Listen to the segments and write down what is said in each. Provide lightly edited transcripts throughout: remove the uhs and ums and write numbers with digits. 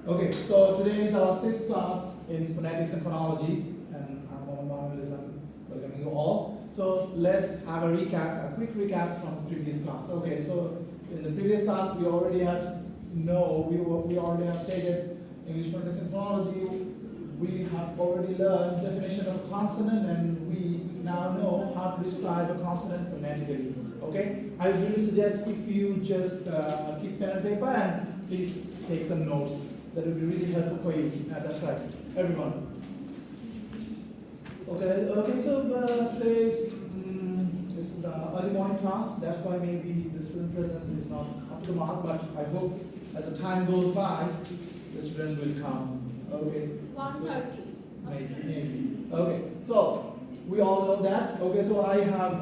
Okay, so today is our sixth class in phonetics and phonology, and I'm Mohammed Islam, welcoming you all. So let's have a quick recap from the previous class. Okay, so in the previous class we already we already have stated English phonetics and phonology. We have already learned definition of consonant, and we now know how to describe a consonant phonetically. Okay, I really suggest if you just keep pen and paper and please take some notes. That would be really helpful for you. That's right, everyone. Okay. So today is the early morning class. That's why maybe the student presence is not up to the mark. But I hope as the time goes by, the students will come. Okay. 1:30. Maybe. Okay. So we all know that. Okay. So I have.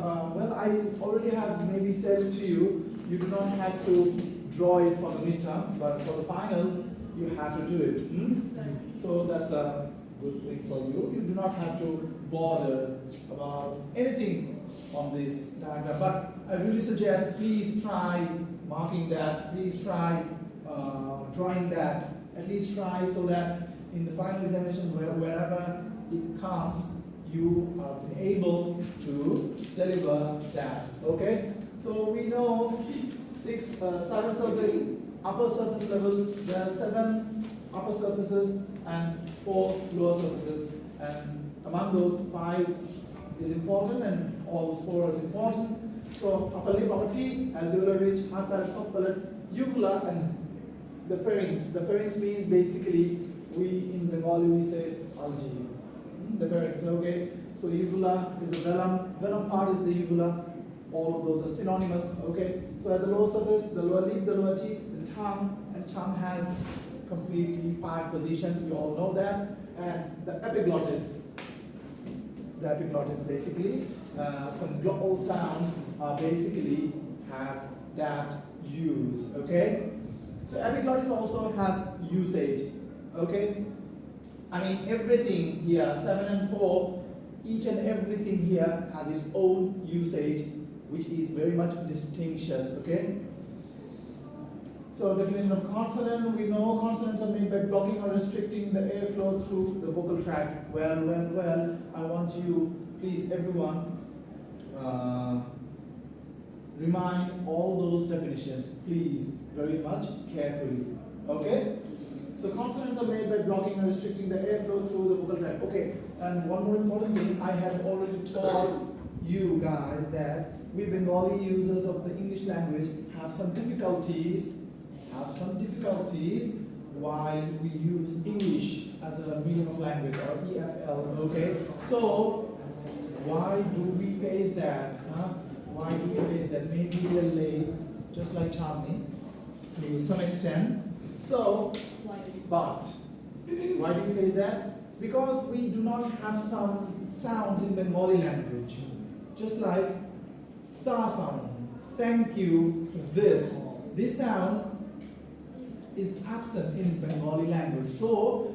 I already have maybe said to you. You do not have to draw it for the midterm, but for the final. You have to do it. So that's a good thing for you. You do not have to bother about anything on this diagram. But I really suggest please try marking that. Please try drawing that. At least try so that in the final examination, wherever it comes, you are able to deliver that. Okay? So we know 6 silent surface. Upper surface level, there are 7 upper surfaces and 4 lower surfaces, and among those 5 is important and all those 4 is important. So upper lip, upper teeth, alveolar ridge, hard palate, soft palate, uvula, and the pharynx. The pharynx means basically in Bengali we say algae. The pharynx, okay. So uvula is the velum part is the uvula. All of those are synonymous, okay. So at the lower surface, the lower lip, the lower teeth, the tongue has completely 5 positions. We all know that. And the epiglottis. The epiglottis basically some glottal sounds basically have that use, okay. So epiglottis also has usage, okay. I mean everything here, 7 and 4, each and everything here has its own usage, which is very much distinctious, okay? So definition of consonant, we know consonants are made by blocking or restricting the airflow through the vocal tract. Well, I want you, please everyone, remind all those definitions, please, very much carefully, okay? So consonants are made by blocking or restricting the airflow through the vocal tract. Okay, and one more important thing, I have already told you guys that we Bengali users of the English language have some difficulties while we use English as a medium of language, or EFL, okay? So why do we face that? Why do we face that? Maybe we are late, just like Chandni, to some extent. So, but why do we face that? Because we do not have some sounds in Bengali language, just like tha sound. Thank you. This sound is absent in Bengali language. So,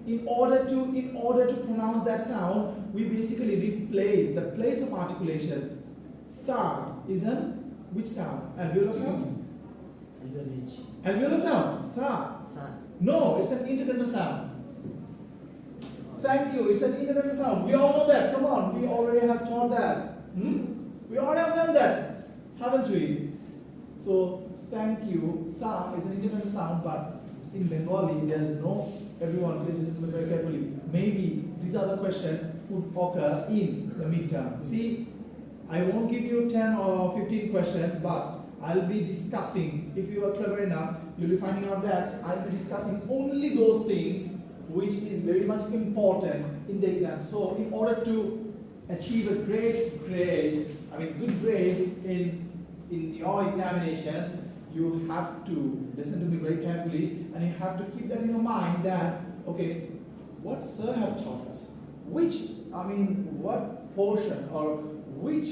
in order to pronounce that sound, we basically replace the place of articulation. Tha is an which sound? Alveolar sound. Alveolar sound. Tha. No, it's an interdentated sound. Thank you. It's an interdentated sound. We all know that. Come on, we already have taught that. We already have done that, haven't we? So, thank you. Tha is an interdentated sound, but in Bengali, there's no. Everyone, please listen very carefully. Maybe these other questions would occur in the midterm. See, I won't give you 10 or 15 questions, but I'll be discussing. If you are clever enough, you'll be finding out that I'll be discussing only those things which is very much important in the exam. So, in order to achieve a good grade in your examinations, you have to listen to me very carefully, and you have to keep that in your mind that, okay, what sir have taught us, what portion or which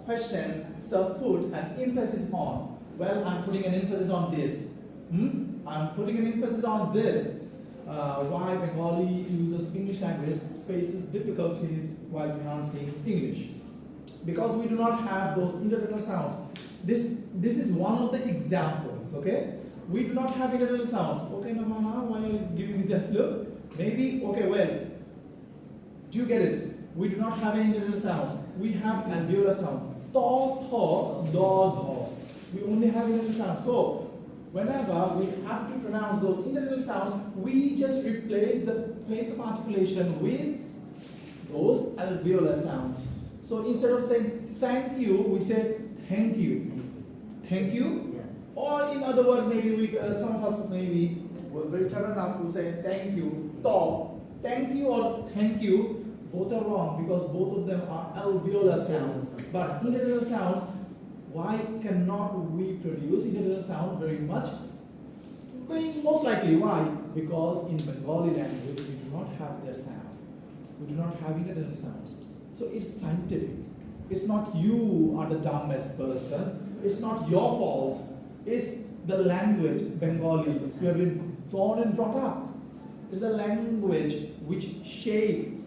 question sir put an emphasis on. Well, I'm putting an emphasis on this. I'm putting an emphasis on this. Why Bengali users English language faces difficulties while pronouncing English, because we do not have those interdentated sounds. This is one of the examples, okay? we do not have intermittent sounds. Okay, Navana, why are you giving me this look? Maybe, okay, well, do you get it? We do not have any intermittent sounds. We have alveolar sound. To, tho, do, dho. We only have intermittent sounds. So, whenever we have to pronounce those intermittent sounds, we just replace the place of articulation with those alveolar sounds. So, instead of saying thank you, we say thank you. Thank you. Yeah. Or in other words, maybe we, some of us maybe were very clever enough to say thank you, to. Thank you or thank you, both are wrong because both of them are alveolar sounds. But intermittent sounds, why cannot we produce intermittent sound very much? Most likely, why? Because in Bengali language we do not have their sound. We do not have intermittent sounds. So it's scientific. It's not you are the dumbest person. It's not your fault. It's the language, Bengali. You have been born and brought up. It's a language which shaped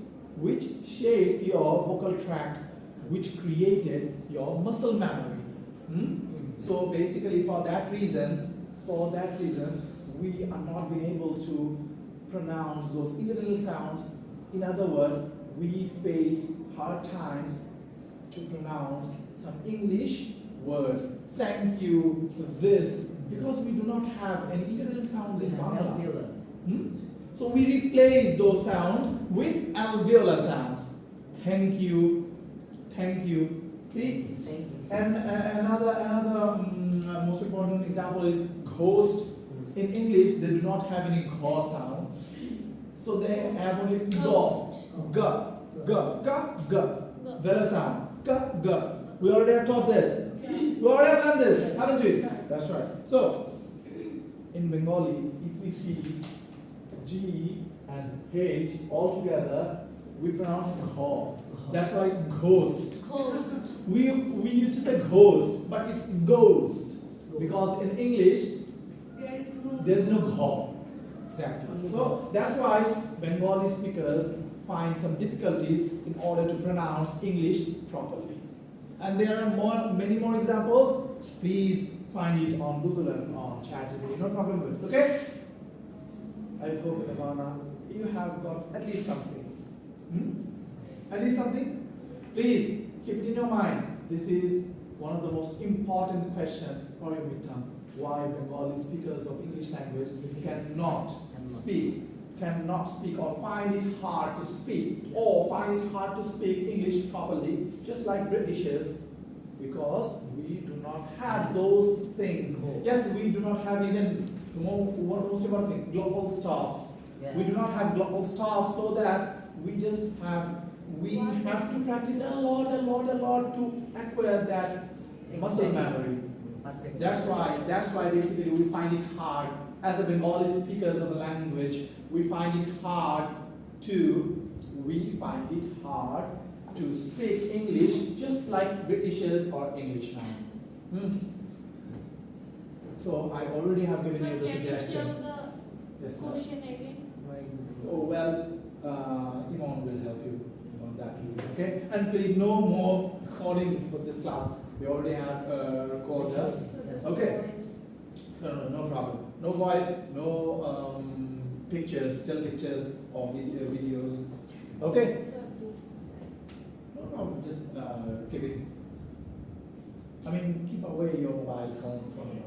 your vocal tract, which created your muscle memory. So basically, for that reason, we are not being able to pronounce those intermittent sounds. In other words, we face hard times to pronounce some English words. Thank you, this, because we do not have any intermittent sounds in Bangla. So we replace those sounds with alveolar sounds. Thank you, thank you. See? Thank you. And another most important example is ghost. In English, they do not have any gh sound. So they have only go, g, vowel sound, g. We already have taught this. We already have done this, haven't we? That's right. So, in Bengali, if we see G and H all together, we pronounce gh. That's why ghost. We used to say ghost, but it's ghost. Because in English, there is no gh. Exactly. So that's why Bengali speakers find some difficulties in order to pronounce English properly. And there are many more examples. Please find it on Google and on ChatGPT. No problem with it. Okay? I hope, Ivana, you have got at least something. At least something? Please keep it in your mind. This is one of the most important questions for your midterm. Why Bengali speakers of English language cannot speak or find it hard to speak or find it hard to speak English properly, just like Britishers, because we do not have those things. Yes, we do not have even most important thing, global stops. Yeah. We do not have global stops, so that we have to practice a lot to acquire that muscle memory. Perfect. That's why basically we find it hard as a Bengali speakers of the language. We find it hard to speak English just like Britishers or Englishmen. So I already have given you the suggestion. Yes, sir. Question again. Oh well, Imam will help you on that reason. Okay, and please no more recordings for this class. We already have a recorder. Okay. No problem. No voice, no pictures, still pictures or videos. Okay. No problem. Just keep it. Keep away your mobile phone from you.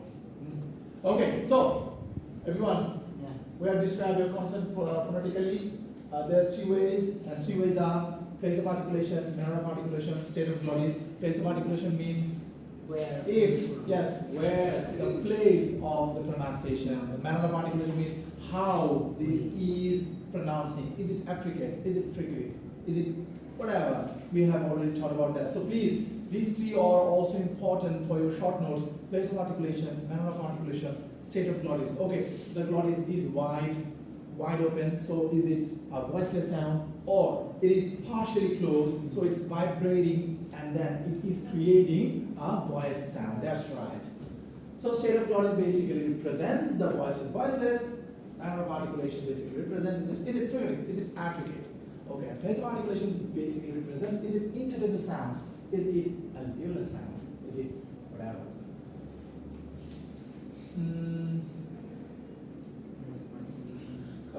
Okay. So, everyone, Yeah. we have described your concept phonetically. There are three ways, and three ways are place of articulation, manner of articulation, state of glories. Place of articulation means Where? where the place of the pronunciation. The manner of articulation means how this is pronouncing. Is it affricate? Is it fricative? Is it whatever? We have already talked about that. So please, these three are also important for your short notes. Place of articulations, manner of articulation, state of glotis. Okay, the glotis is wide open. So is it a voiceless sound, or it is partially closed, so it's vibrating and then it is creating a voice sound. That's right. So state of glotis basically represents the voice and voiceless. Manner of articulation basically represents is it fricative? Is it affricate? Okay, and place of articulation basically represents is it interdental sounds? Is it alveolar sound? Is it whatever?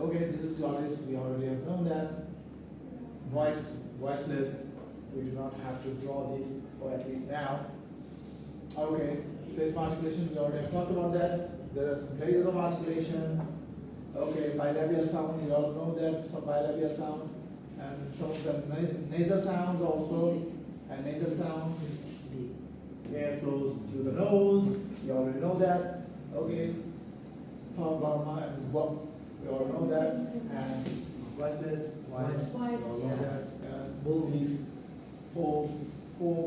Okay, this is glottis. We already have known that. Voiced, voiceless. We do not have to draw these for at least now. Okay, place articulation. We already have talked about that. There are some phases of articulation. Okay, bilabial sound. We all know that some bilabial sounds and some of the nasal sounds also. And nasal sounds. Air flows through the nose. You already know that. Okay. Palma and what we all know that. And voiceless, voice. We all know that. These four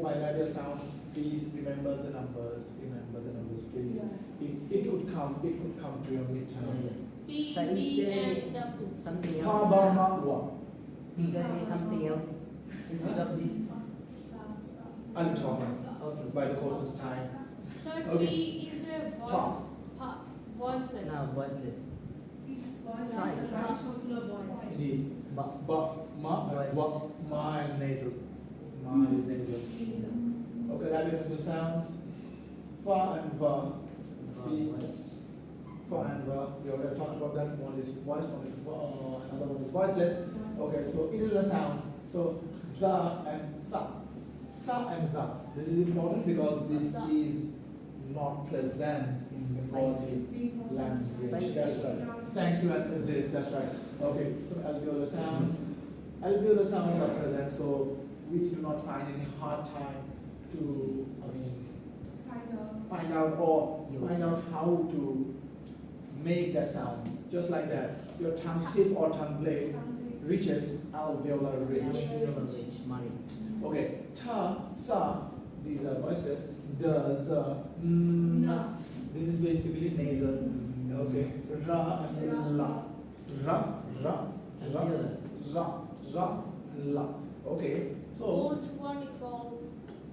bilabial sounds. Please remember the numbers. Remember the numbers, please. It could come to your midterm. P, So is D, there and W. something Pa, else? ba, ma, wa. Is there any something else instead of this? I'll talk Okay. by the course of time. So Okay. P is a voice, Pa. pa, voiceless. Now voiceless. It's voice Fine. is a very popular voice. Indeed. But Ba, ma, Voice. wa, ma and nasal. Ma is nasal. Okay, labial sounds. Fa and va. See, voiced. fa and va. We already talked about that. One is voice, one is another one is voiceless. Okay, so irregular sounds. So the and tha. Tha and tha. This is important because this is not present in Bengali language. Thank That's you. right. Thank you and this. That's right. Okay, so alveolar sounds. Alveolar sounds are present, so we do not find any hard time to, find out or find out how to make that sound. Just like that, your tongue tip or tongue blade reaches alveolar ridge. Alveolar ridge, money. Okay, ta, sa, these are voiceless. Da, za, na. This is basically nasal. Okay, ra and la. Ra, ra, ra, ra, ra, la. Okay, so Both one is all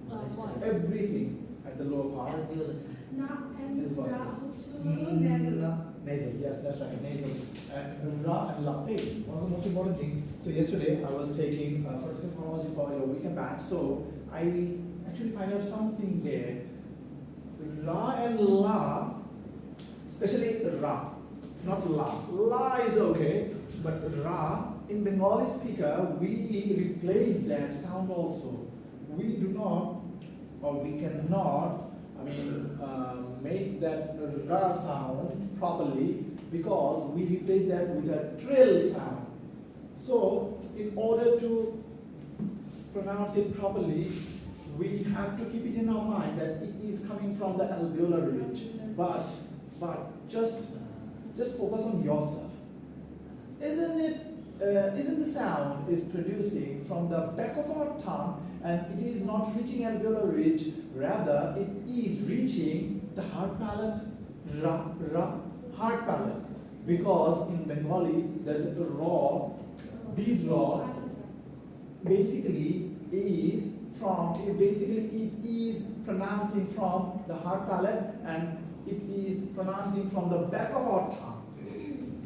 voice. everything at the lower part Alveolar. is voiceless. Nasal, yes, that's right, nasal. And ra and la. Hey, one of the most important thing. So yesterday I was taking forensic phonology for your weekend batch. So I actually find out something there. Ra and la, especially ra, not la. La is okay, but ra in Bengali speaker we replace that sound also. We do not, or we cannot. Make that ra sound properly because we replace that with a trill sound. So, in order to pronounce it properly, we have to keep it in our mind that it is coming from the alveolar ridge. But just focus on yourself. Isn't the sound is producing from the back of our tongue and it is not reaching alveolar ridge, rather it is reaching the hard palate, hard palate. Because in Bengali there's a raw, these raw basically it is pronouncing from the hard palate and it is pronouncing from the back of our tongue.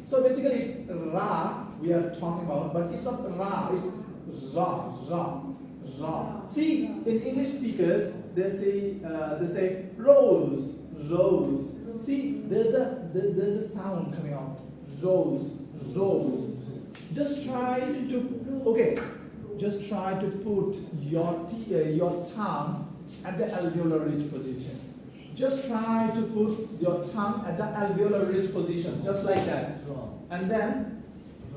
So basically it's ra we are talking about, but it's not ra, it's ra, ra, ra. See, in English speakers, they say rose, rose. See, there's a sound coming out, rose, rose. Just try to put your tongue at the alveolar ridge position. Just try to put your tongue at the alveolar ridge position, just like that. And then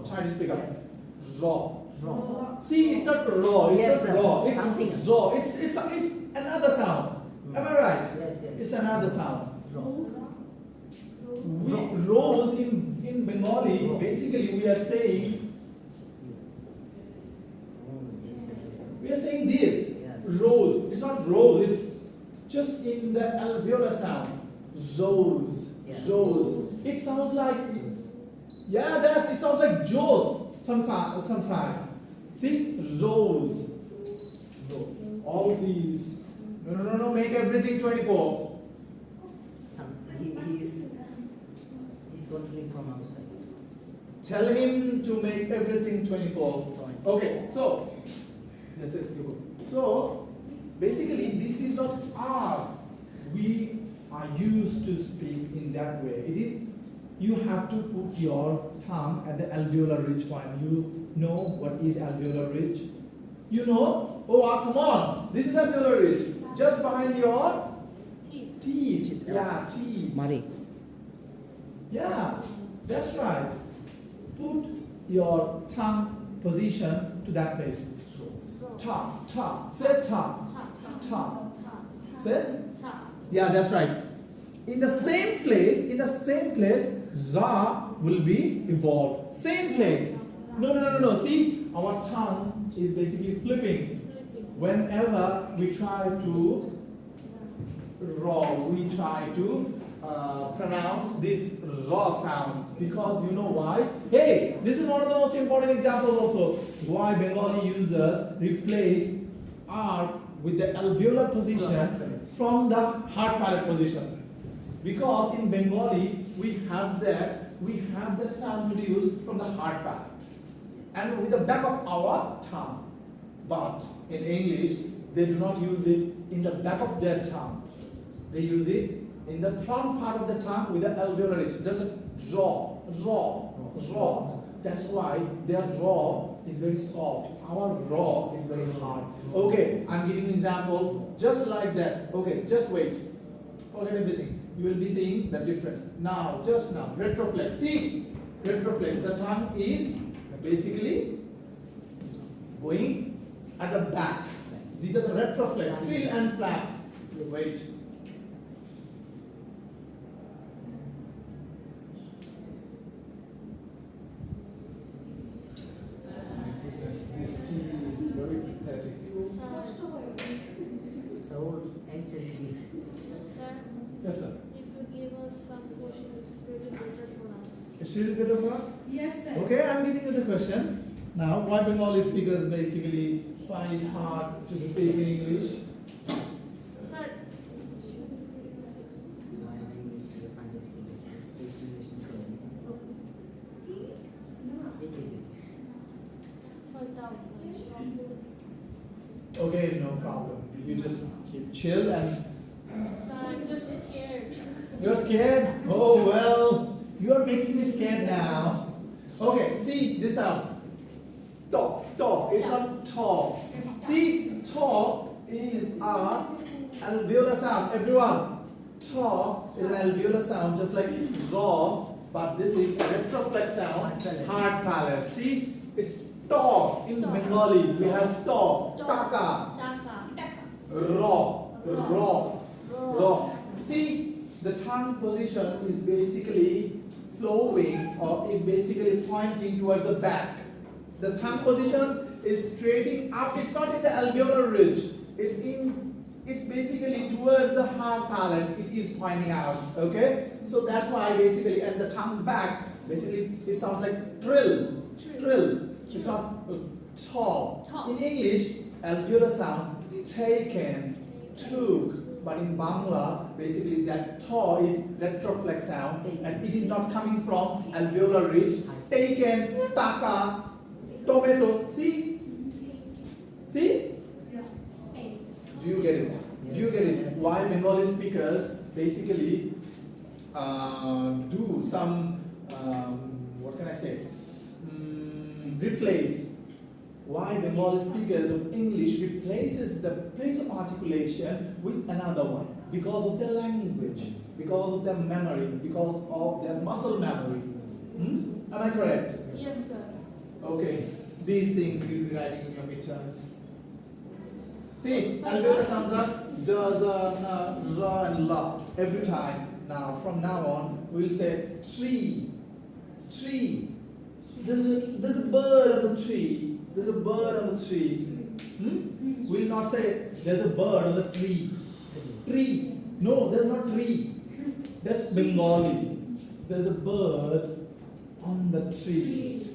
try to speak up. Yes. Raw. Raw. See, it's not raw. It's Yes, not sir. raw. It's Something. raw. It's another sound. Am I right? Yes, yes. It's another sound. Raw. Rose in Bengali, basically we are saying this. Yes. Rose. It's not rose. It's just in the alveolar sound. Rose. Yeah. Rose. It sounds like it sounds like Joes sometimes. See, rose. All these. No. Make everything 24. He's controlling from outside. Tell him to make everything 24. It's fine. Okay, so yes, good. So basically, this is not R. We are used to speak in that way. It is you have to put your tongue at the alveolar ridge point. You know what is alveolar ridge? You know? Oh, come on. This is alveolar ridge. Just behind your Teeth. teeth. Yeah, teeth. Mari. Yeah, that's right. Put your tongue position to that place. So, ta, ta. Say ta. Ta. Say? Yeah, that's right. In the same place, Ra will be evolved. Same place. No. See, our tongue is basically flipping. Whenever we try to we try to pronounce this raw sound, because you know why? Hey, this is one of the most important examples also. Why Bengali users replace R with the alveolar position from the hard palate position. Because in Bengali we have that sound produced from the hard palate and with the back of our tongue. But in English, they do not use it in the back of their tongue. They use it in the front part of the tongue with the alveolar ridge. Just raw. That's why their raw is very soft. Our raw is very hard. Okay, I'm giving you an example just like that. Okay, just wait. Forget everything. You will be seeing the difference. Now, retroflex. See, retroflex. The tongue is basically going at the back. These are the retroflex, frill and flaps. Wait. This tea is very pathetic. So, anciently. Sir, Yes, sir. if you give us some question, it's really better for us. It's still better for us? Yes, sir. Okay, I'm giving you the question. Now, why Bengali speakers basically find it hard to speak in English? Sir, My language will find difficult to speak English because without Okay, no problem. You just keep chill and Sir, I'm just scared. you're scared? Oh well, you are making me scared now. Okay, see this sound. Talk. It's not talk. See, talk is a alveolar sound. Everyone, talk is an alveolar sound, just like raw, but this is a retroflex sound, hard palate. See, it's talk in Bengali. We have talk, taka, raw. See, the tongue position is basically flowing, or it basically pointing towards the back. The tongue position is straightening up. It's not in the alveolar ridge. It's basically towards the hard palate. It is pointing out. Okay, so that's why basically, and the tongue back basically it sounds like trill. It's not talk. Talk. In English, alveolar sound taken, took, but in Bangla, basically that ta is retroflex sound, and it is not coming from alveolar ridge. Taken, taka, tomato. See? Yes. Do you get it? Do you get it? Why Bengali speakers basically do some what can I say? Replace. Why Bengali speakers of English replaces the place of articulation with another one? Because of their language, because of their memory, because of their muscle memory. Am I correct? Yes, sir. Okay. These things you'll be writing in your midterms. See, alveolar sounds are does, ra and la every time. Now, from now on, we'll say tree. There's a bird on the tree. There's a bird on the tree. We'll not say there's a bird on the tree. Tree. No, there's not tree. That's Bengali. There's a bird on the tree.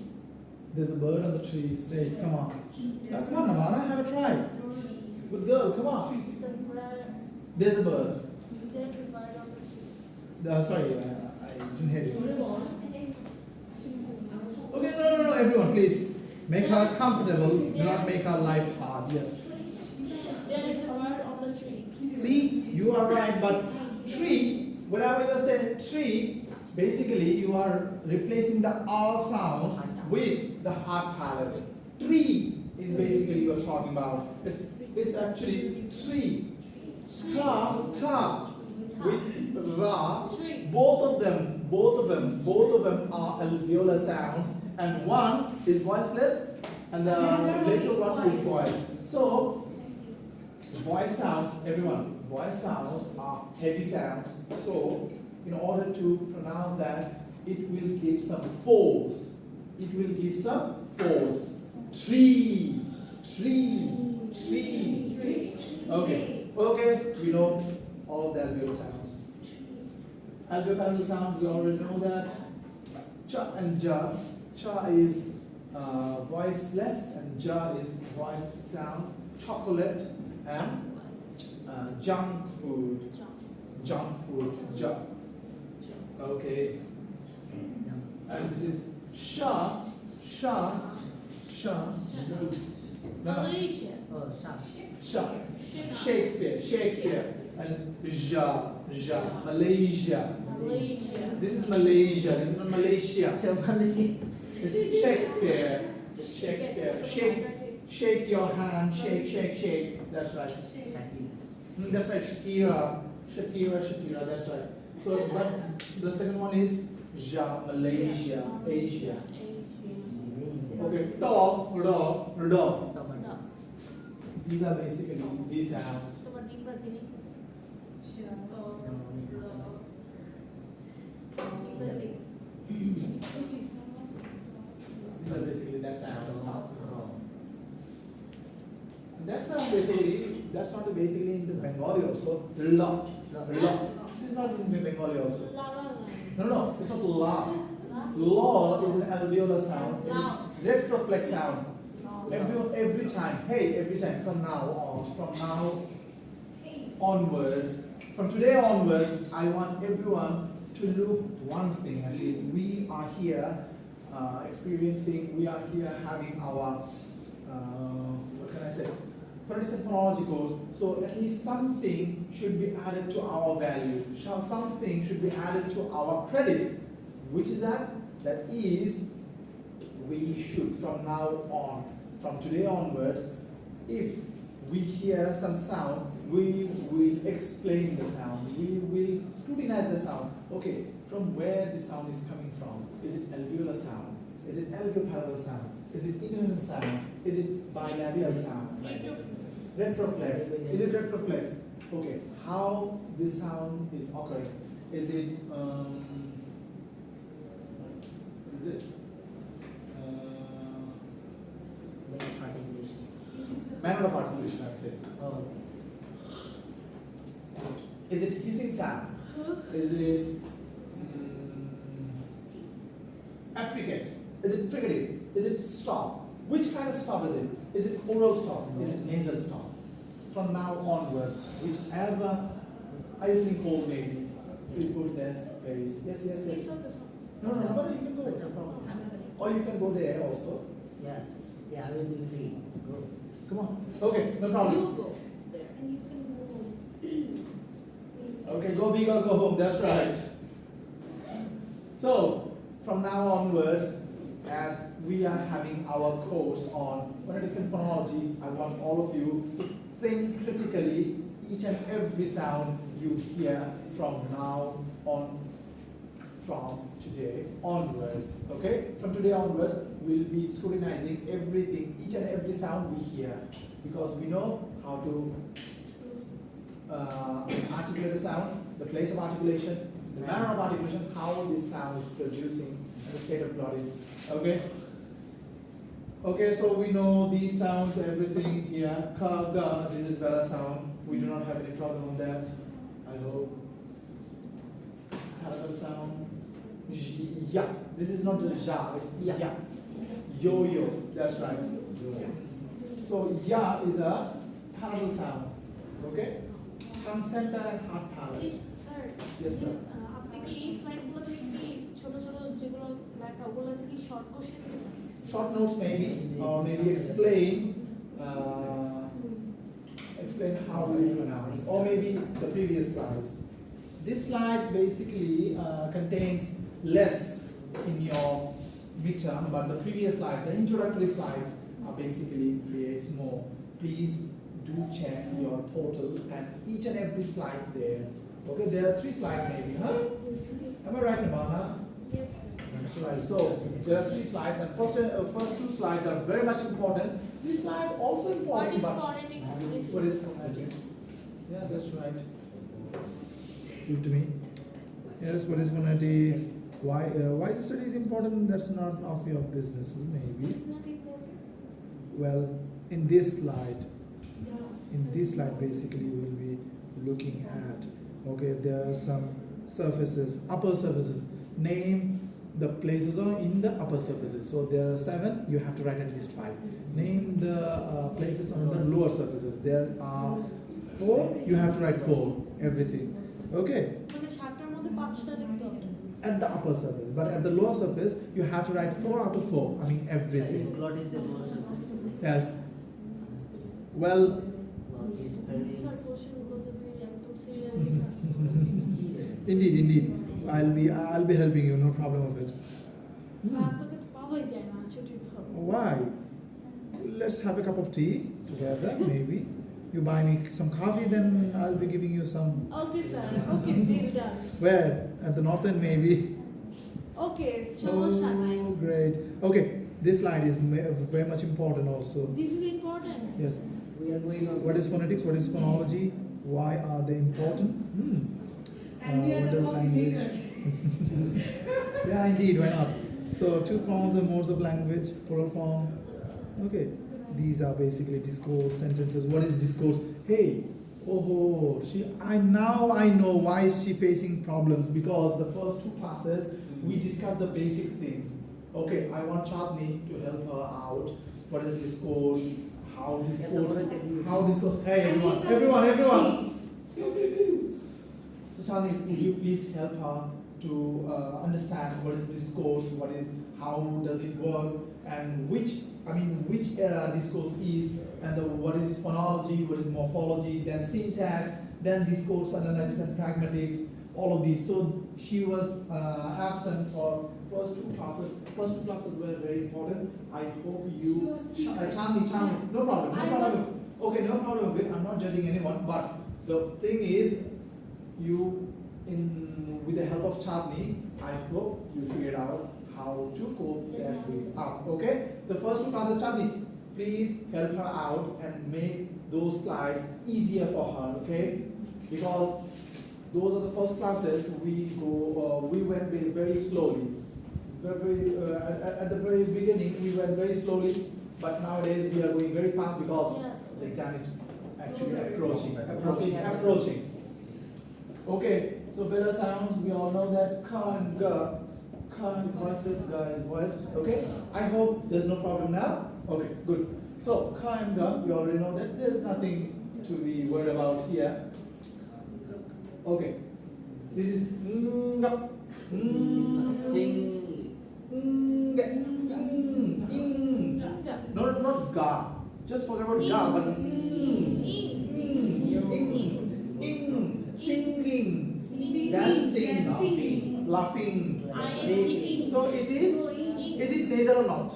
There's a bird on the tree. Say it. Come on. Now, come on, Navana. Have a try. Good girl. Come on. There's a bird. There's a bird on the tree. Sorry, I didn't hear you. Okay, no, everyone, please. Make her comfortable. Do not make her life hard. Yes. There is a bird on the tree. See, you are right, but tree, whenever you say tree, basically you are replacing the R sound with the hard palate. Tree is basically you are talking about. It's actually tree. Ta with ra. Tree. Both of them are alveolar sounds, and one is voiceless, and the later one is voiced. So voice sounds, everyone, voice sounds are heavy sounds. So in order to pronounce that, it will give some force. It will give some force. Tree. See? Okay. We know all of the alveolar sounds. Alveolar sounds, we already know that. Cha and ja. Cha is voiceless and ja is voice sound. Chocolate and junk food. Ja. Okay. And this is sha. Malaysia. Oh, sharp. Sha. Shakespeare. And ja. Malaysia. Malaysia. This is Malaysia. This is not Malaysia. So, Malaysia. This is Shakespeare. Shake your hand. Shake. That's right. Shakira. That's right. Shakira. That's right. So, but the second one is ja. Malaysia. Asia. Malaysia. Okay. Ta, ra. Tomato. These are basically these sounds. তোমার ডিব্বা চিনি ডিব্বা চিনি These are basically that sounds. Oh. That sound basically, that's not basically in the Bengali also. La. This is not in the Bengali also. লা লা No, it's not la. লা La is an alveolar sound. It is retroflex sound. লা Every time, from now onwards, from today onwards, I want everyone to look one thing at least. We are here we are here having our, what can I say, phonetics and phonology course. So at least something should be added to our value. Something should be added to our credit. Which is that? That is, we should from now on, from today onwards, if we hear some sound, we will explain the sound. We will scrutinize the sound. Okay, from where the sound is coming from? Is it alveolar sound? Is it alveopalatal sound? Is it inhalant sound? Is it bilabial sound? Retroflex. Is it retroflex? Okay, how this sound is occurring? Is it Basic articulation. manner of articulation, I would say. Oh. Is it hissing sound? Is it affricate? Is it fricative? Is it stop? Which kind of stop is it? Is it oral stop? Is it nasal stop? From now onwards, whichever are you feeling cold maybe? Please go to that place. Yes. It's okay, sir. No, but you can go. What's the problem? Or you can go there also. Yeah, I will be free. Go. Come on. Okay, no problem. You go there. And you can go home. Okay, go big or go home, that's right. So, from now onwards, as we are having our course on phonetics and phonology, I want all of you to think critically each and every sound you hear from now on, from today onwards. Okay? From today onwards, we'll be scrutinizing everything, each and every sound we hear, because we know how to articulate the sound, the place of articulation, the manner of articulation, how this sound is producing, the state of bodies. Okay? Okay, so we know these sounds, everything here. Ka, ga, this is vowel sound. We do not have any problem on that, I hope. Parallel sound. Ya. This is not ja, it's ya. Yo, that's right. So ya is a parallel sound. Okay? Tongue center and heart palate. Sir Yes, sir. আপনি কি এই স্লাইডগুলো থেকে কি ছোট ছোট যেগুলো লেখা ওগুলো থেকে short question Short notes maybe, or maybe explain how we pronounce, or maybe the previous slides. This slide basically contains less in your midterm, but the previous slides, the introductory slides, are basically creates more. Please do check your total and each and every slide there. Okay, there are 3 slides maybe, huh? Am I right, Nirvana? Yes. That's right. So there are 3 slides, and first 2 slides are very much important. This slide also What important, is but phonetics? what is phonetics? Yeah, that's right. Give to me. Yes, what is phonetics? Why the study is important? That's not of your business, maybe. It's not important. Well, in this slide, Yeah. basically we'll be looking at. Okay, there are some surfaces, upper surfaces. Name the places are in the upper surfaces. So there are 7. You have to write at least 5. Name the places on the lower surfaces. There are 4. You have to write 4. Everything. Okay. মানে সাতটার মধ্যে 5টা লিখতে হবে। At the upper surface, but at the lower surface, you have to write 4 out of 4. I mean Size everything. glot is the lower surface. Yes. Well, Glot is very. Sir কোশ্চেনগুলো যদি একদম serious indeed. I'll be helping you. No problem of it. আপনাকে তো পাওয়াই যায় না ছুটির পর। Why? Let's have a cup of tea together, maybe. You buy me some coffee, then I'll be giving you some. Okay sir okay deal done Where? At the north end, maybe. Okay সমস্যা নাই Oh, great. Okay, this slide is very much important also. This is important Yes. We are going on. What is phonetics? What is phonology? Why are they important? And we are What the does coffee language? makers. Yeah, indeed. Why not? So 2 forms of modes of language. Plural form. Okay. These are basically discourse sentences. What is discourse? Hey, I know why is she facing problems, because the first 2 classes we discussed the basic things. Okay, I want Chandni to help her out. What is discourse? How discourse? Hey, everyone. So Chandni, would you please help her to understand what is discourse? How does it work? And which discourse is, and what is phonology, what is morphology, then syntax, then discourse analysis and pragmatics, all of these. So she was absent for first 2 classes. First 2 classes were very important. I hope you. She was sick. Chandni, no problem. Okay, no problem with it. I'm not judging anyone, but the thing is, with the help of Chandni, I hope you figured out how to cope that with up. Okay, the first 2 classes, Chandni, please help her out and make those slides easier for her. Okay, because those are the first classes we went very slowly. At the very beginning we went very slowly, but nowadays we are going very fast because Yes. the exam is actually approaching. Okay, so better sounds, we all know that ka and ga. Ka is voiceless, ga is voiced. Okay, I hope there's no problem now. Okay, good. So ka and ga, we already know that there's nothing to be worried about here. Okay, this is nga. Sing. No, not ga. Just forget about ga, but singing, dancing, laughing. So it is it nasal or not?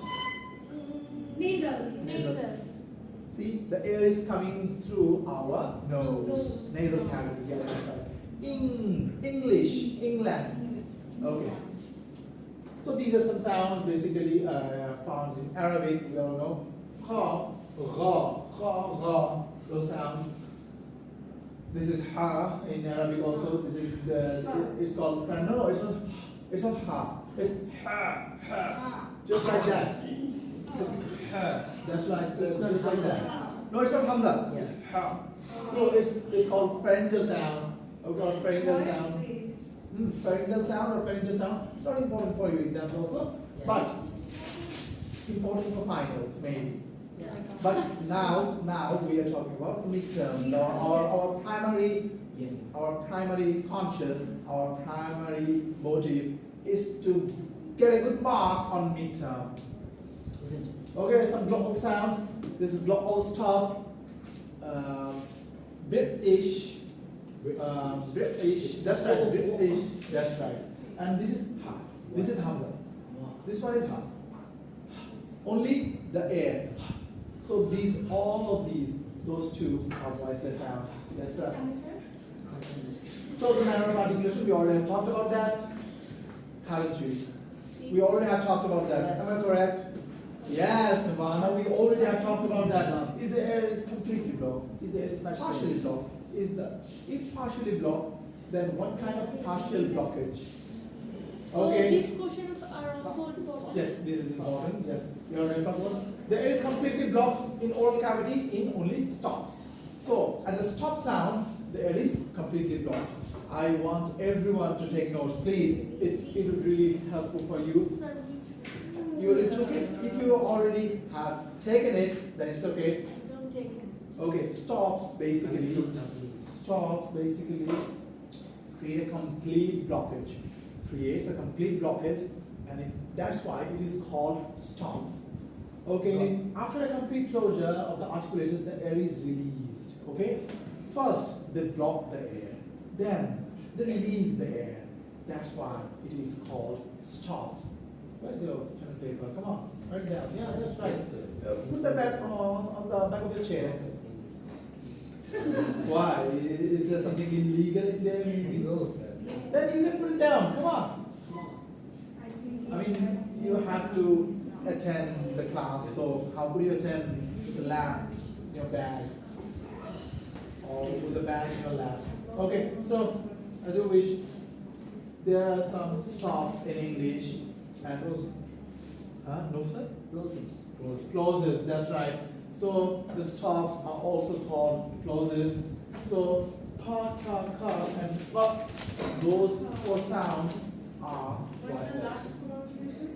Nasal. See, the air is coming through our nose, nasal cavity. Yeah, that's right. English, England. Okay. So these are some sounds basically found in Arabic. We all know. Ha, ra, those sounds. This is ha in Arabic also. This is it's called no, it's not ha. It's ha. Just like that. It's ha. That's right. Just like that. No, it's not hamza. It's ha. So it's called pharyngeal sound. Okay, or pharyngeal sound. Pharyngeal sound or pharyngeal sound. It's not important for your exams also, but important for finals maybe. Yeah. But now we are talking about midterm. Our primary conscious, our primary motive is to get a good mark on midterm. Isn't it? Okay, some global sounds. This is global stop. British. That's right. British. That's right. And this is ha. This is Hamza. This one is Ha. Only the air. So these, all of these, those two are voiceless sounds. Yes, sir. So the manner of articulation, we already have talked about that, haven't we? We already have talked about that. Yes. Am I correct? Yes, Nirvana, we already have talked about that. Is the air is completely blocked? Is the air is partially blocked? If partially blocked, then what kind of partial blockage? So Okay. these questions are also important. Yes, this is important. Yes, you already talked about. The air is completely blocked in oral cavity in only stops. So at the stop sound, the air is completely blocked. I want everyone to take notes, please. It would really helpful for you. Sir, You already took it. If you already have taken it, then it's okay. don't take it. Okay, stops basically create a complete blockage. Creates a complete blockage, and that's why it is called stops. Okay, after a complete closure of the articulators, the air is released. Okay, first they block the air, then they release the air. That's why it is called stops. Where's your pen and paper? Come on, write it down. Yeah, that's right. Put the back on the back of your chair. Why? Is there something illegal in there? Then you can put it down. Come on. I mean, you have to attend the class. So how could you attend the lab in your bag, or with the bag in your lab? Okay. So as you wish. There are some stops in English and no sir? Plosives, that's right. So the stops are also called plosives. So pa, ta, ka, and pa, those four sounds are What's the voiceless. last pronunciation?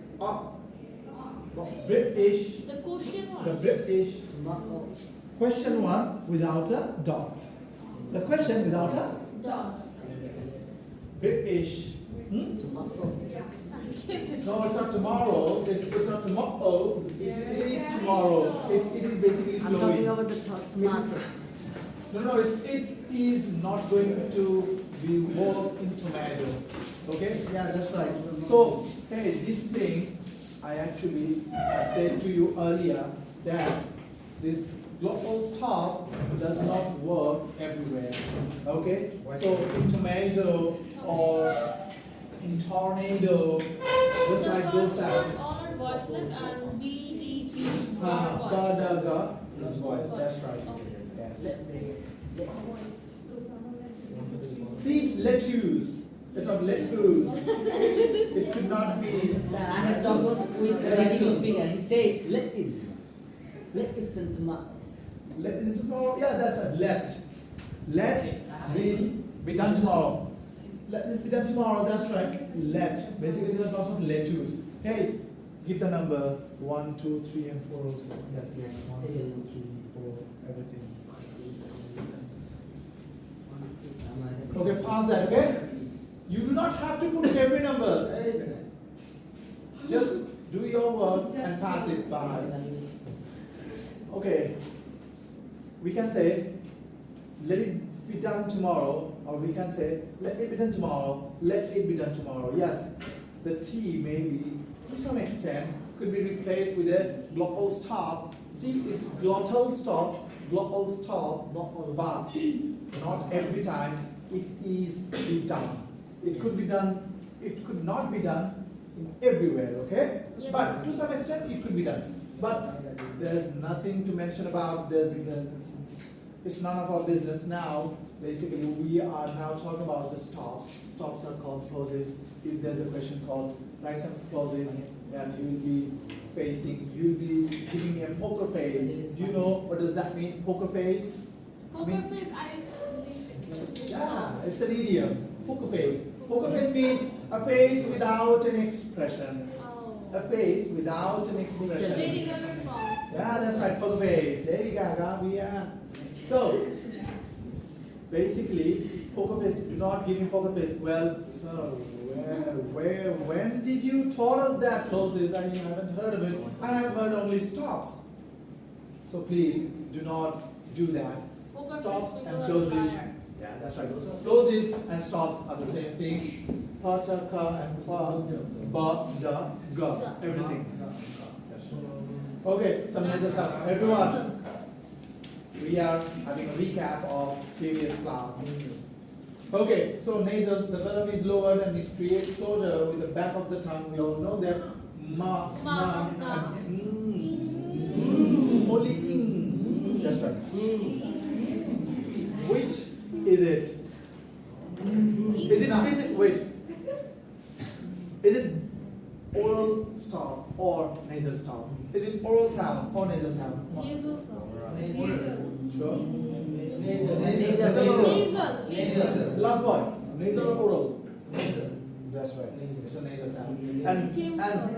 British, The question was. the British. Question one without a dot. The question without a Dog. British. Hmm? Yeah. No, it's not tomorrow. It's not tomorrow. It is tomorrow. It is basically I'm talking flowing. about the tomato. No, it is not going to be worked in tomato. Okay? Yeah, that's right. So, hey, this thing, I actually said to you earlier that this global stop does not work everywhere. Okay? So, in tomato or in tornado, just The like those first sounds. ones all are voiceless and B, D, G Ga, are voiceless. da, ga, is voice. That's right. Okay. Yes. Those are not like- See, lettuce. It's not lettuce. It could not be. Sir, I have talked with a Chinese speaker. He said, let is the tomato. Let is tomorrow. Yeah, that's right. Let this be done tomorrow. Let this be done tomorrow. That's right. Let. Basically, it is a class of lettuce. Hey, give the number 1, 2, 3, and 4 also. Yes, yes. 1, 2, 3, 4, everything. Okay, pass that. Okay. You do not have to put every numbers. Just do your work and pass it by. Okay. We can say, let it be done tomorrow, or we can say, let it be done tomorrow, let it be done tomorrow. Yes, the T maybe, to some extent, could be replaced with a glottal stop. See, it's glottal stop, but not every time it is be done. It could be done, it could not be done in everywhere, okay? Yes. But to some extent, it could be done. But there's nothing to mention about this. It's none of our business now. Basically, we are now talking about the stops. Stops are called plosives. If there's a question called write some plosives, and you'll be giving me a poker face. Do you know what does that mean? Poker face? Poker face, Yeah, it's an idiom. Poker face. Poker face means a face without an expression. Oh. A face without an Lady expression. Gaga song. Yeah, that's right, poker face. Lady Gaga, we are. So, basically, poker face, do not give me poker face. Well, sir, when did you taught us that plosives? I haven't heard of it. I have heard only stops. So please, do not do that. Poker Stops face and people are plosives. tired. Yeah, that's right. Plosives and stops are the same thing. Pa, cha, ka, and pa, ba, da, ga. Everything. That's right. Okay, some nasal sounds. Everyone, we are having a recap of previous class. Okay, so nasals, the venom is lowered and it creates closure with the back of the tongue. We all know that ma, na, and only ing. That's right. Which is it? Is it, wait. Is it oral stop or nasal stop? Is it oral sound or nasal sound? Nasal sound. Sure. Nasal. Last one. Nasal or oral? Nasal. That's right. It's a nasal sound. And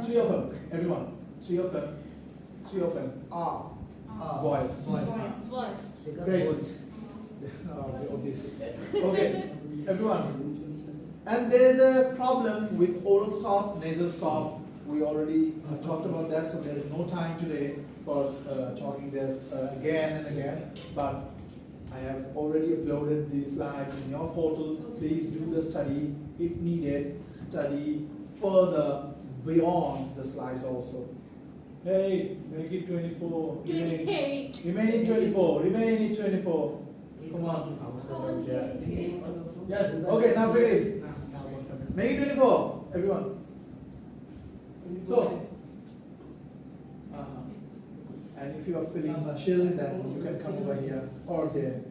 three of them, everyone. Three of them are voiced. Voice. Great. Obviously. Okay, everyone. And there is a problem with oral stop, nasal stop. We already have talked about that, so there's no time today for talking this again and again. But I have already uploaded these slides in your portal. Please do the study. If needed, study further beyond the slides also. Hey, make it 24. 28. Remain in 24. Remain in 24. Come on. Yes. Okay, now creatives. Make it 24, everyone. So, and if you are feeling chill, then you can come over here or there.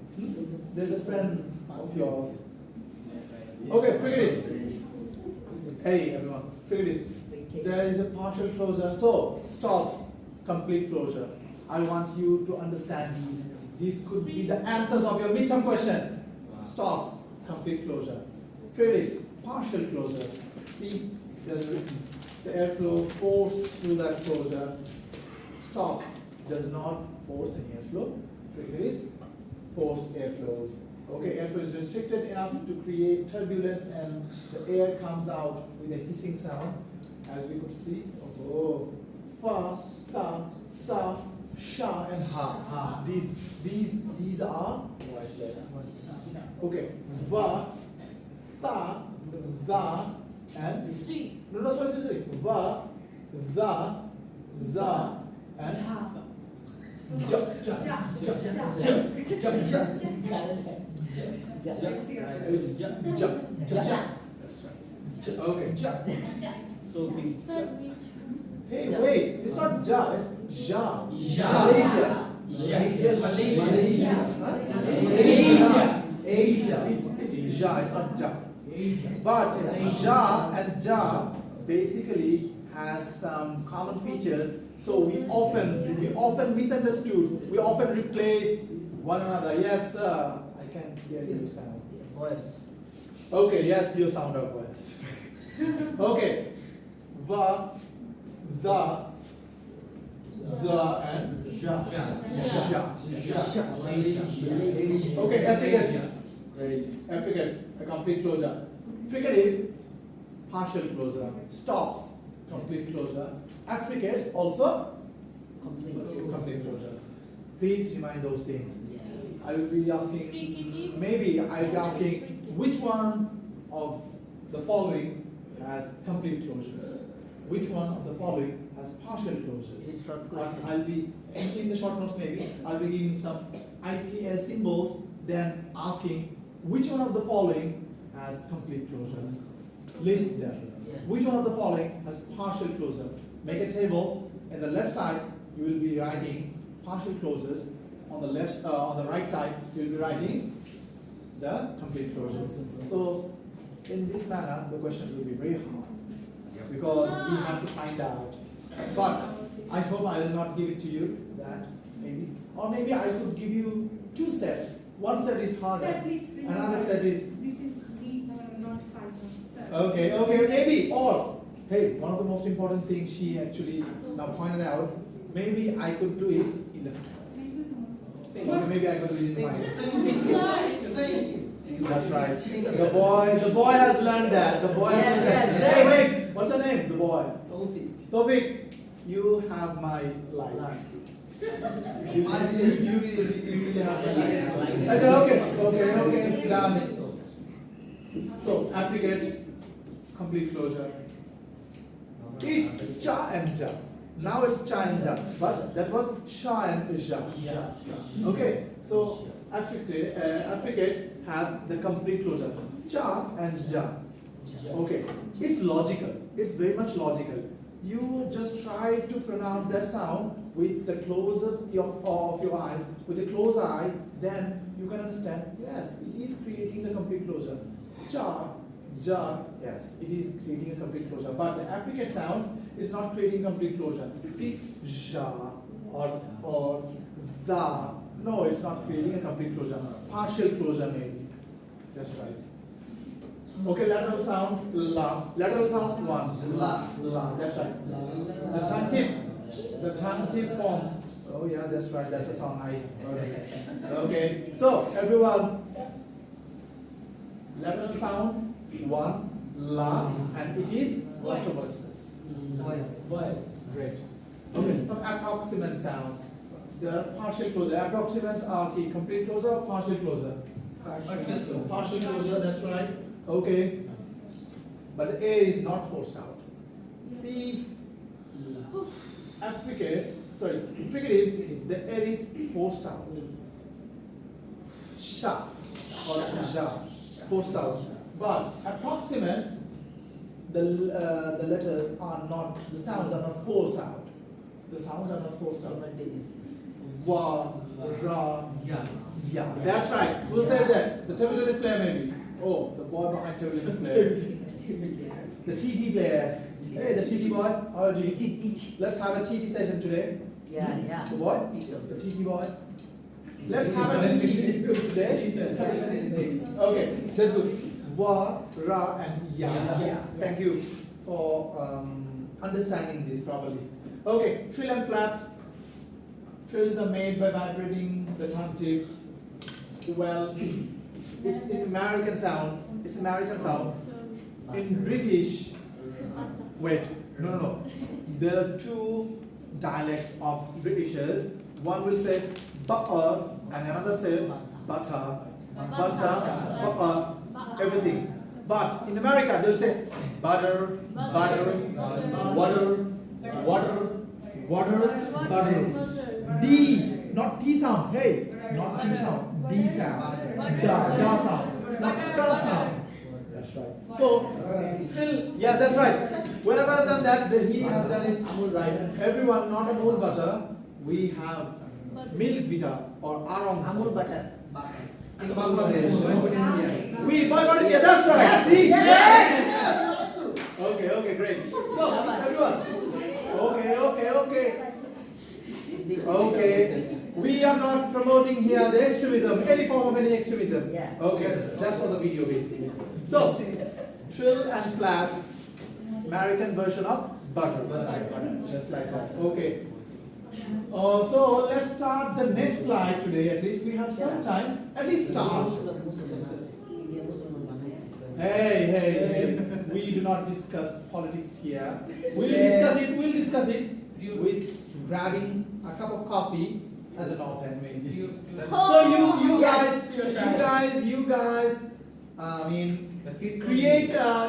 There's a friend of yours. Okay, creatives. Hey, everyone. Creatives. There is a partial closure. So, stops, complete closure. I want you to understand these. These could be the answers of your midterm questions. Stops, complete closure. Creatives, partial closure. See, there's written the airflow forced through that closure. Stops, does not force any airflow. Creatives, force airflows. Okay, airflow is restricted enough to create turbulence and the air comes out with a hissing sound. As we could see, oh, fa, ta, sa, sha, and ha. These are voiceless. Okay, va, ta, da, and 3. no, sorry. Va, da, za, and ja. It's ja. That's right. Okay. Sir, which? Hey, wait, it's not ja, it's ja. Ja. Malaysia. Asia. It's ja, it's not ja. But ja and ja basically has some common features. So we often misunderstood. We often replace one another. Yes, sir. I can hear you sound. Voiced. Okay, yes, you sound out west. Okay. Va, za, and ja. Okay, affricates. Great. Affricates, a complete closure. Fricative, partial closure. Stops, complete closure. Affricates also Complete. complete closure. Please remind those things. Yeah. I will be asking, Fricative. maybe I'll be asking which one of the following has complete closures? Which one of the following has partial closures? Is it short But question? I'll be in the short notes maybe I'll be giving some IPS symbols, then asking which one of the following has complete closure. List them. Yeah. Which one of the following has partial closure? Make a table. In the left side, you will be writing partial closures. On the right side, you will be writing the complete closures. So, in this manner, the questions will be very hard because we have to find out. But I hope I will not give it to you that maybe, or maybe I could give you two sets. One set is Sir, harder. please remember. Another set is This is the not 5 sir. okay, maybe. Or hey, one of the most important things she actually now pointed out. Maybe I could do it in the okay, maybe I could do it in my. That's right. The boy has learned that. The boy has learned that. Yes. Hey, wait. What's your name? The boy. Tofik, you have my like You really have to okay. Done. So affricates, complete closure. It's cha and ja. Now it's cha and ja, but that was cha and ja. Okay, so affricates have the complete closure. Cha and ja. Okay, it's logical. It's very much logical. You just try to pronounce that sound with the closer of your eyes, with the closed eye, then you can understand, yes, it is creating the complete closure. Cha, ja, yes, it is creating a complete closure. But the affricate sounds is not creating complete closure. See, ja or da. No, it's not creating a complete closure. Partial closure maybe. That's right. Okay, lateral sound, la. Lateral sound, one. La. That's right. The tongue tip forms. Oh yeah, that's right. That's the sound I heard. Okay. So everyone, lateral sound, one, la, and it is first of all. Voice. Great. Okay. Some approximate sounds. There are partial closure. Approximates are the complete closure or partial closure? Partial closure. That's right. Okay. But the air is not forced out. See, fricatives, the air is forced out. Sha or ja, forced out. But approximates, the letters are not, the sounds are not forced out. The sounds are not forced out. Wa, ra, ya. That's right. Who said that? The table tennis player maybe. Oh, the boy behind table tennis player. The TT player. Hey, the TT boy. How are you? Let's have a TT session today. Yeah. The boy? The TT boy. Let's have a TT today. Okay, that's good. Wa, ra, and ya. Thank you for understanding this properly. Okay, trill and flap. Trills are made by vibrating the tongue tip. Well, it's an American sound. It's American sound. In British, wait, no. There are two dialects of Britishers. One will say butter and another say butter, everything. But in America, they'll say butter, water. D, not T sound. Hey, not T sound. D sound. Da sound. Not da sound. That's right. So, trill, yes, that's right. Whoever has done that, he has done it Amul right. Everyone, not Amul butter. We have milk butter or Arong Amul butter. in Bangladesh. We boycott India. That's right. See? Yes. Okay, great. So, everyone. Okay. We are not promoting here the extremism, any form of any extremism. Yeah. Okay, that's for the video basically. So, trill and flap, American version of butter. Just like that. Okay. So let's start the next slide today. At least we have some time. At least start. Hey. We do not discuss politics here. We'll discuss it with grabbing a cup of coffee at the north end maybe. So you guys,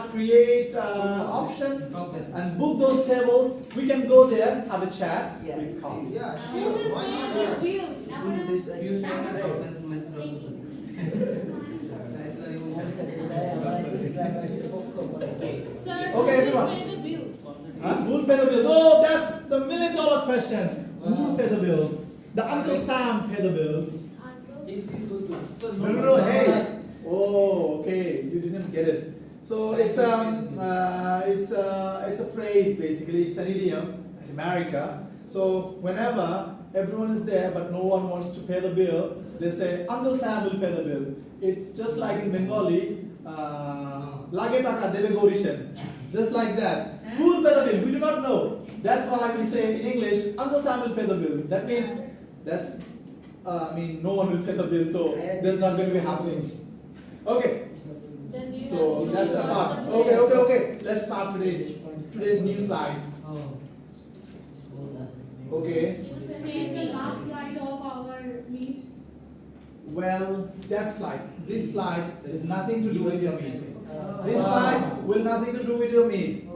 create option and book those tables. We can go there, have a chat with coffee. Yeah, Who sure. will Why pay not? these bills? You should Sir, Okay, who will everyone. pay the bills? Who will pay the bills? Oh, that's the $1 million question. Who will pay the bills? The Uncle Sam pay the bills. No, hey. Oh, okay. You didn't get it. So it's a phrase basically. It's an idiom in America. So whenever everyone is there but no one wants to pay the bill, they say Uncle Sam will pay the bill. It's just like in Bengali, lage taka debe gorishen. Just like that. Who will pay the bill? We do not know. That's why we say in English, Uncle Sam will pay the bill. That means no one will pay the bill, so that's not going to be happening. Okay, Then you so have to that's the resolve part. the bills. Okay. Let's start today's new slide. Okay. Say the Well, that slide. This slide is nothing to do with your meat. This slide will nothing to do with your meat.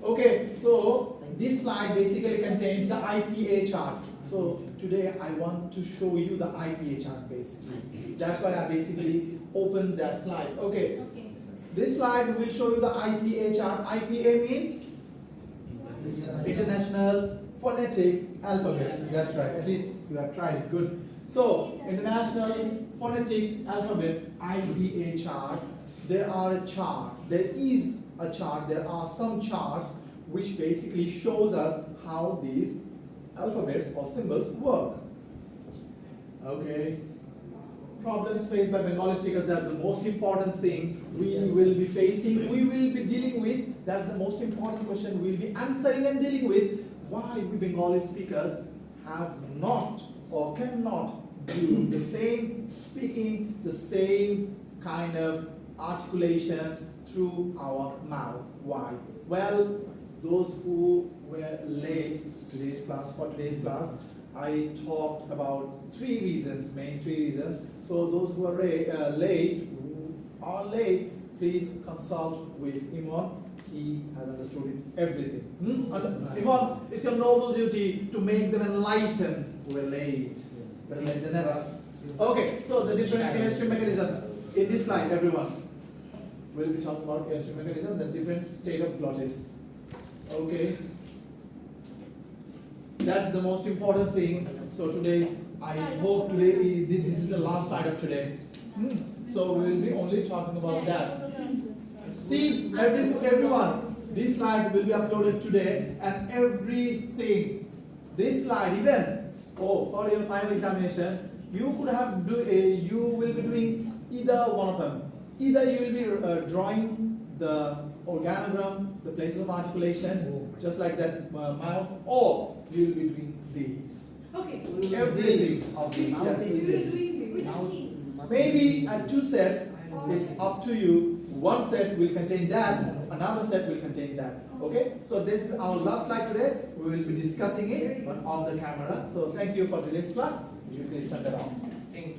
Okay, so this slide basically contains the IPA chart. So today I want to show you the IPA chart basically. That's why I basically opened that slide. Okay, Okay. this slide will show you the IPA chart. IPA means International Phonetic Alphabets. That's right. At least you have tried it. Good. So, International Phonetic Alphabet IPA chart. There are a chart. There is a chart. There are some charts which basically shows us how these alphabets or symbols work. Okay. Problems faced by Bengali speakers, that's the most important thing we will be facing, we will be dealing with. That's the most important question we will be answering and dealing with. Why we Bengali speakers have not or cannot do the same speaking, the same kind of articulations through our mouth. Why? Well, those who were late for today's class, I talked about three reasons, main three reasons. So those who are late, please consult with Imran. He has understood everything. Imran, it's your noble duty to make them enlightened who are late. Better late than never. Okay, so the different airstream mechanisms. In this slide, everyone, we'll be talking about airstream mechanisms and different state of glottis. Okay. That's the most important thing. So I hope today, this is the last slide of today. So we will be only talking about that. See, everyone, this slide will be uploaded today and everything. This slide, even, for your final examinations, you will be doing either one of them. Either you will be drawing the organogram, the places of articulations, just like that mouth, or you will be doing these. Okay. Everything of these. Mouth Yes. is We will doing this. Mouth- Maybe at two sets, it's up to you. One set will contain that, another set will contain that. Okay? So this is our last slide today. We will be discussing it, but off the camera. So thank you for today's class. You please turn that off. Thank you.